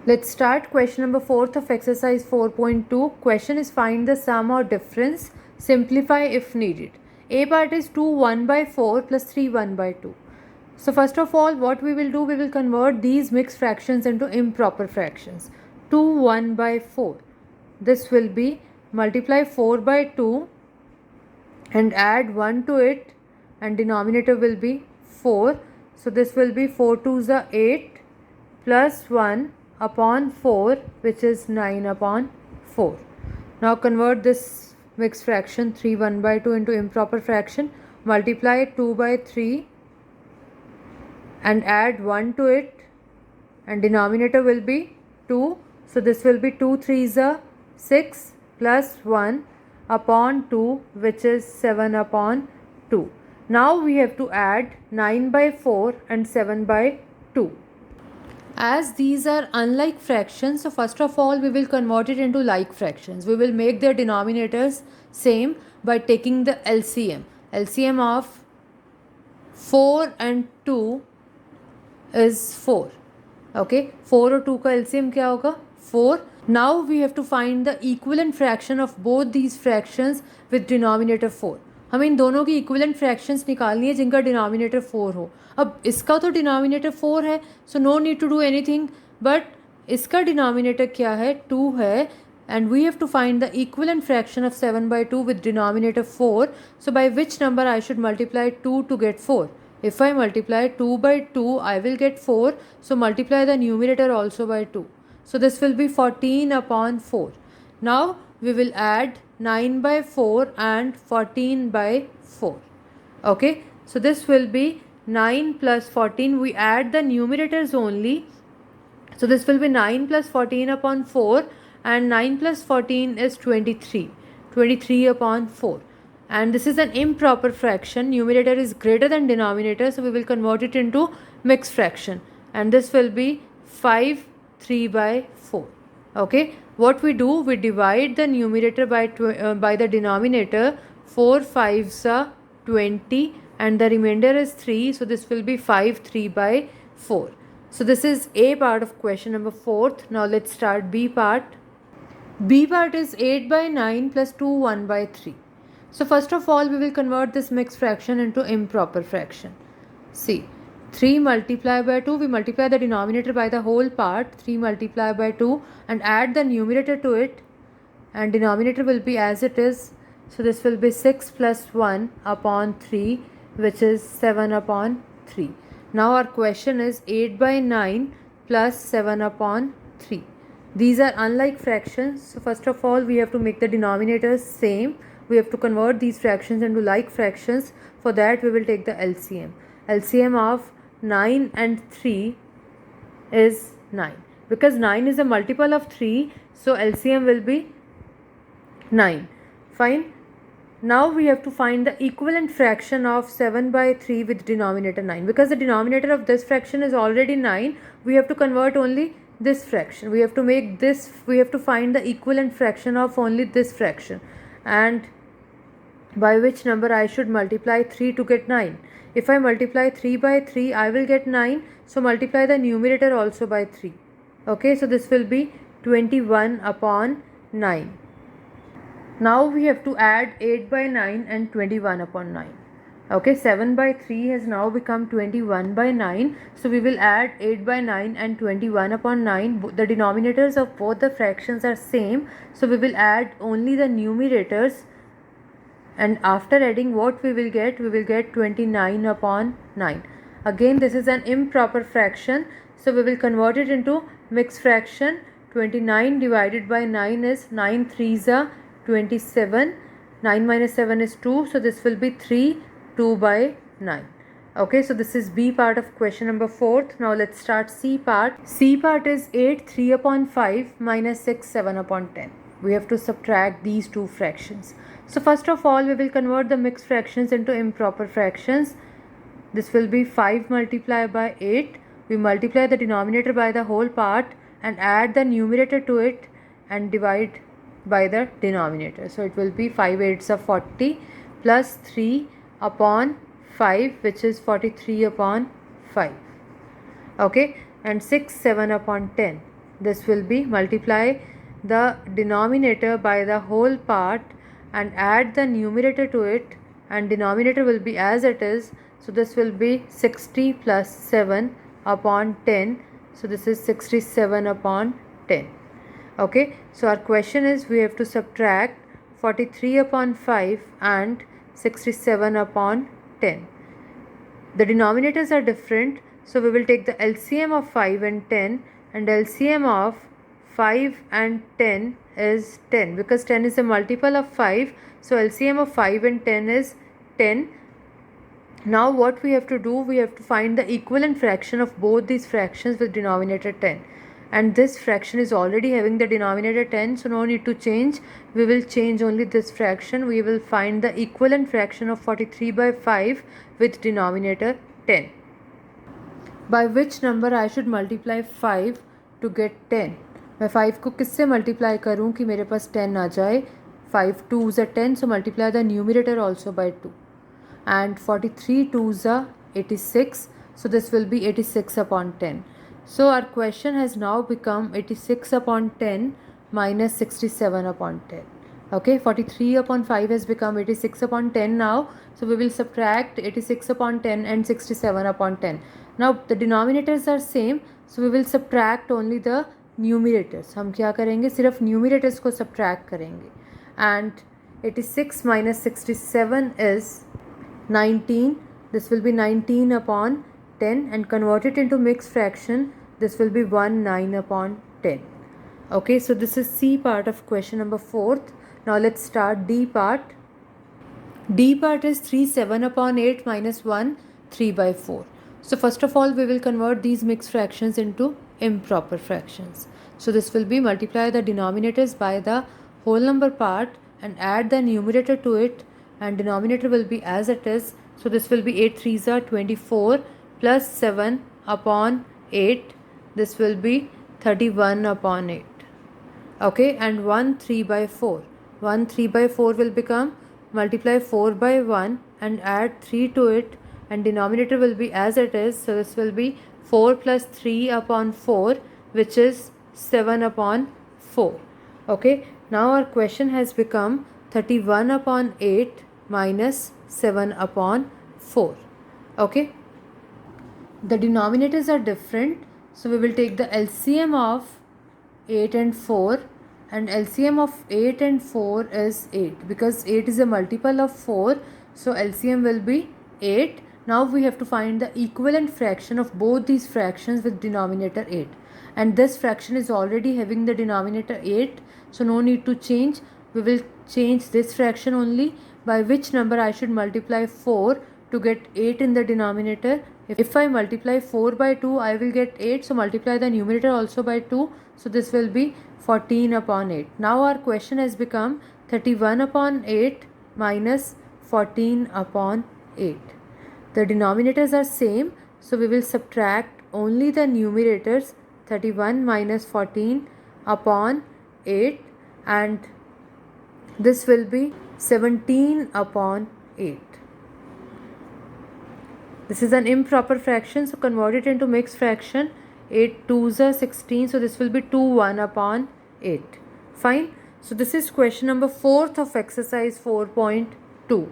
Let's start question number 4th of exercise 4.2. Question is find the sum or difference, simplify if needed. A part is 2 1 by 4 plus 3 1 by 2. So first of all, what we will do, we will convert these mixed fractions into improper fractions. 2 1 by 4. This will be multiply 4 by 2 and add 1 to it, and denominator will be 4. So this will be 4 2s are 8 plus 1 upon 4, which is 9 upon 4. Now convert this mixed fraction 3 1 by 2 into improper fraction. Multiply 2 by 3 and add 1 to it, and denominator will be 2. So this will be 2 3s are 6 plus 1 upon 2, which is 7 upon 2. Now we have to add 9 by 4 and 7 by 2. As these are unlike fractions, so first of all we will convert it into like fractions. We will make their denominators same by taking the LCM. LCM of 4 and 2 is 4. Okay, 4 और 2 का LCM क्या होगा? 4. Now we have to find the equivalent fraction of both these fractions with denominator 4. हमें इन दोनों की equivalent fractions निकालनी है जिनका डिनोमिनेटर 4 हो. अब इसका तो डिनोमिनेटर 4 है, so no need to do anything, but इसका डिनोमिनेटर क्या है? 2 है, and we have to find the equivalent fraction of 7 by 2 with denominator 4. So by which number I should multiply 2 to get 4? If I multiply 2 by 2, I will get 4. So multiply the numerator also by 2. So this will be 14 upon 4. Now we will add 9 by 4 and 14 by 4. Okay, so this will be 9 plus 14. We add the numerators only. So this will be 9 plus 14 upon 4, and 9 plus 14 is 23. 23 upon 4. And this is an improper fraction. Numerator is greater than denominator, so we will convert it into mixed fraction. And this will be 5 3 by 4. Okay, what we do, we divide the numerator by the denominator. 4 5s are 20 and the remainder is 3, so this will be 5 3 by 4. So this is A part of question number 4th. Now let's start B part. B part is 8 by 9 plus 2 1 by 3. So first of all we will convert this mixed fraction into improper fraction. See, 3 multiplied by 2, we multiply the denominator by the whole part, 3 multiplied by 2, and add the numerator to it, and denominator will be as it is. So this will be 6 plus 1 upon 3, which is 7 upon 3. Now our question is 8 by 9 plus 7 upon 3. These are unlike fractions, so first of all we have to make the denominators same. We have to convert these fractions into like fractions. For that we will take the LCM. LCM of 9 and 3 is 9. Because 9 is a multiple of 3, so LCM will be 9. Fine. Now we have to find the equivalent fraction of 7 by 3 with denominator 9. Because the denominator of this fraction is already 9, we have to convert only this fraction. We have to make this, we have to find the equivalent fraction of only this fraction. And by which number I should multiply 3 to get 9. If I multiply 3 by 3, I will get 9. So multiply the numerator also by 3. Okay, so this will be 21 upon 9. Now we have to add 8 by 9 and 21 upon 9. Okay, 7 by 3 has now become 21 by 9. So we will add 8 by 9 and 21 upon 9. The denominators of both the fractions are same. So we will add only the numerators. And after adding, what we will get? We will get 29 upon 9. Again, this is an improper fraction, so we will convert it into mixed fraction. 29 divided by 9 is 9 3s are 27. 9 minus 7 is 2, so this will be 3 2 by 9. Okay, so this is B part of question number 4th. Now let's start C part. C part is 8 3 upon 5 minus 6 7 upon 10. We have to subtract these two fractions. So first of all we will convert the mixed fractions into improper fractions. This will be 5 multiplied by 8. We multiply the denominator by the whole part and add the numerator to it and divide by the denominator. So it will be 5 8s are 40 plus 3 upon 5, which is 43 upon 5. Okay, and 6 7 upon 10. this will be multiply the denominator by the whole part and add the numerator to it, and denominator will be as it is. So this will be 60 plus 7 upon 10. So this is 67 upon 10. Okay, so our question is we have to subtract 43 upon 5 and 67 upon 10. The denominators are different, so we will take the LCM of 5 and 10, and LCM of 5 and 10 is 10 because 10 is a multiple of 5. So LCM of 5 and 10 is 10. Now what we have to do, we have to find the equivalent fraction of both these fractions with denominator 10, and this fraction is already having the denominator 10, so no need to change. We will change only this fraction. We will find the equivalent fraction of 43 by 5 with denominator 10. By which number I should multiply 5 to get 10? मैं 5 को किससे multiply करूँ कि मेरे पास 10 आ जाए? 5 2s are 10, so multiply the numerator also by 2. And 43 2s are 86, so this will be 86 upon 10. So our question has now become 86 upon 10 minus 67 upon 10. Okay, 43 upon 5 has become 86 upon 10 now. So we will subtract 86 upon 10 and 67 upon 10. Now the denominators are same, so we will subtract only the numerators. हम क्या करेंगे? सिर्फ numerators को subtract करेंगे. And 86 minus 67 is 19. This will be 19 upon 10, and convert it into mixed fraction. This will be 9 upon 10. Okay, so this is C part of question number 4. Now let's start D part. D part is 3 7 upon 8 minus 1 3 by 4. So first of all, we will convert these mixed fractions into improper fractions. So this will be multiply the denominators by the whole number part and add the numerator to it, and denominator will be as it is. So this will be 8 3s are 24 plus 7 upon 8. This will be 31 upon 8. Okay, and 1 3 by 4. 1 3 by 4 will become multiply 4 by 1 and add 3 to it, and denominator will be as it is. So this will be 4 plus 3 upon 4, which is 7 upon 4. Okay, now our question has become 31 upon 8 minus 7 upon 4. Okay, the denominators are different, so we will take the LCM of 8 and 4, and LCM of 8 and 4 is 8 because 8 is a multiple of 4, so LCM will be 8. Now we have to find the equivalent fraction of both these fractions with denominator 8, and this fraction is already having the denominator 8, so no need to change. We will change this fraction only. By which number I should multiply 4 to get 8 in the denominator? If I multiply 4 by 2, I will get 8, so multiply the numerator also by 2, so this will be 14 upon 8. Now our question has become 31 upon 8 minus 14 upon 8. The denominators are same, so we will subtract only the numerators, 31 minus 14 upon 8, and this will be 17 upon 8. This is an improper fraction, so convert it into mixed fraction. 8 2s are 16, so this will be 2 1 upon 8. Fine. So this is question number 4 of exercise 4.2.